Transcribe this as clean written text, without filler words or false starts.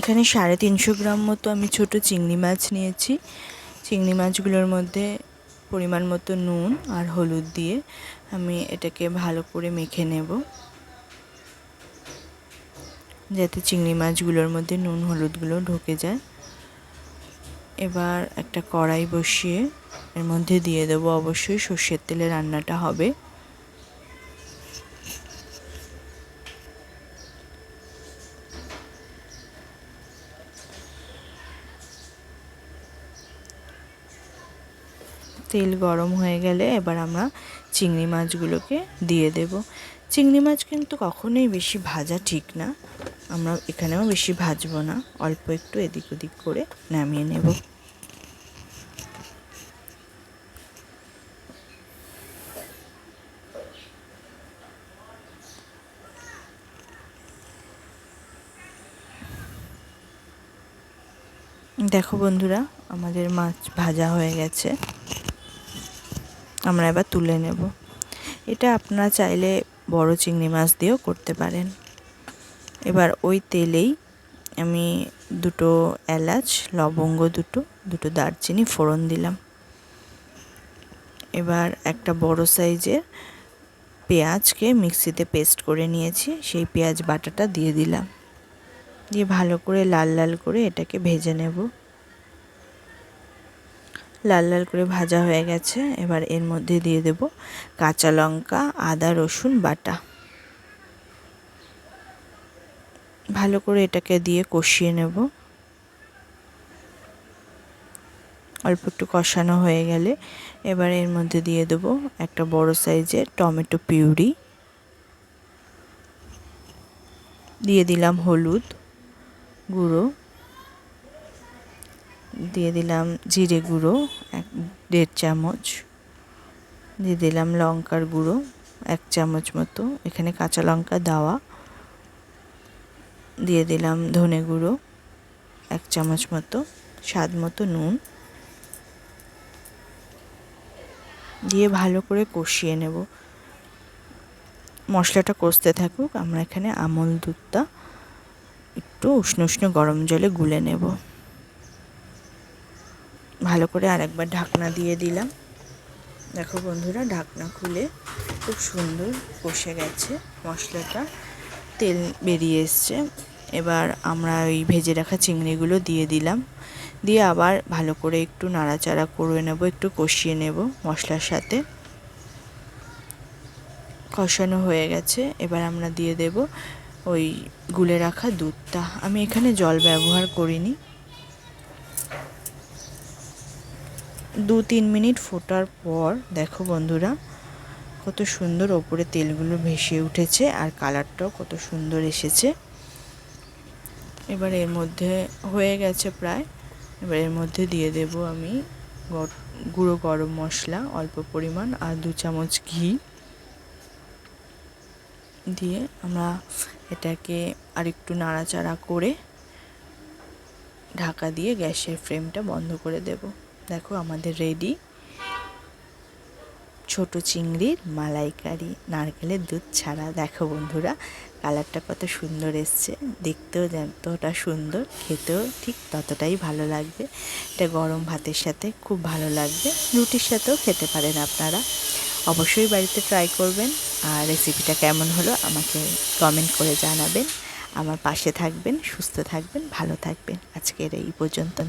এখানে 350 গ্রাম মতো আমি ছোট চিংড়ি মাছ নিয়েছি। চিংড়ি মাছগুলোর মধ্যে পরিমাণ মতো নুন আর হলুদ দিয়ে আমি এটাকে ভালো করে মেখে নেব, যাতে চিংড়ি মাছগুলোর মধ্যে নুন হলুদগুলো ঢুকে যায়। এবার একটা কড়াই বসিয়ে এর মধ্যে দিয়ে দেবো, অবশ্যই সর্ষের তেলে রান্নাটা হবে। তেল গরম হয়ে গেলে এবার আমরা চিংড়ি মাছগুলোকে দিয়ে দেব। চিংড়ি মাছ কিন্তু কখনোই বেশি ভাজা ঠিক না, আমরা এখানেও বেশি ভাজবো না, অল্প একটু এদিক ওদিক করে নামিয়ে নেব। দেখো বন্ধুরা, আমাদের মাছ ভাজা হয়ে গেছে, আমরা এবার তুলে নেব। এটা আপনারা চাইলে বড় চিংড়ি মাছ দিয়েও করতে পারেন। এবার ওই তেলেই আমি দুটো এলাচ, লবঙ্গ দুটো দারচিনি ফোড়ন দিলাম। এবার একটা বড় সাইজের পেঁয়াজকে মিক্সিতে পেস্ট করে নিয়েছি, সেই পেঁয়াজ বাটাটা দিয়ে দিলাম। দিয়ে ভালো করে লাল লাল করে এটাকে ভেজে নেব। লাল লাল করে ভাজা হয়ে গেছে, এবার এর মধ্যে দিয়ে দেব কাঁচা লঙ্কা, আদা রসুন বাটা। ভালো করে এটাকে দিয়ে কষিয়ে নেব। অল্প একটু কষানো হয়ে গেলে এবার এর মধ্যে দিয়ে দেবো একটা বড় সাইজের টমেটো পিউরি, দিয়ে দিলাম হলুদ গুঁড়ো, দিয়ে দিলাম জিরে গুঁড়ো 1.5 চামচ, দিয়ে দিলাম লঙ্কার গুঁড়ো 1 চামচ মতো, এখানে কাঁচা লঙ্কা দেওয়া, দিয়ে দিলাম ধনে গুঁড়ো 1 চামচ মতো, স্বাদ মতো নুন দিয়ে ভালো করে কষিয়ে নেব। মশলাটা কষতে থাকুক, আমরা এখানে আমল দুধটা একটু উষ্ণ উষ্ণ গরম জলে গুলে নেব। ভালো করে আরেকবার ঢাকনা দিয়ে দিলাম। দেখো বন্ধুরা, ঢাকনা খুলে খুব সুন্দর কষে গেছে মশলাটা, তেল বেরিয়ে এসছে। এবার আমরা ওই ভেজে রাখা চিংড়িগুলো দিয়ে দিলাম, দিয়ে আবার ভালো করে একটু নাড়াচাড়া করে নেব, একটু কষিয়ে নেব মশলার সাথে। কষানো হয়ে গেছে, এবার আমরা দিয়ে দেব ওই গুলে রাখা দুধটা। আমি এখানে জল ব্যবহার করিনি। 2-3 মিনিট ফোটার পর দেখো বন্ধুরা, কত সুন্দর ওপরে তেলগুলো ভেসে উঠেছে আর কালারটাও কত সুন্দর এসেছে। এবার এর মধ্যে হয়ে গেছে প্রায়, এবার এর মধ্যে দিয়ে দেব আমি গুঁড়ো গরম মশলা অল্প পরিমাণ আর 2 চামচ ঘি দিয়ে আমরা এটাকে আরেকটু নাড়াচাড়া করে ঢাকা দিয়ে গ্যাসের ফ্লেমটা বন্ধ করে দেব। দেখো আমাদের রেডি ছোট চিংড়ির মালাইকারি নারকেলের দুধ ছাড়া। দেখো বন্ধুরা, কালারটা কত সুন্দর এসছে, দেখতেও যতটা সুন্দর, খেতেও ঠিক ততটাই ভালো লাগবে। এটা গরম ভাতের সাথে খুব ভালো লাগবে, রুটির সাথেও খেতে পারেন আপনারা। অবশ্যই বাড়িতে ট্রাই করবেন, আর রেসিপিটা কেমন হলো আমাকে কমেন্ট করে জানাবেন। আমার পাশে থাকবেন, সুস্থ থাকবেন, ভালো থাকবেন। আজকের এই পর্যন্ত।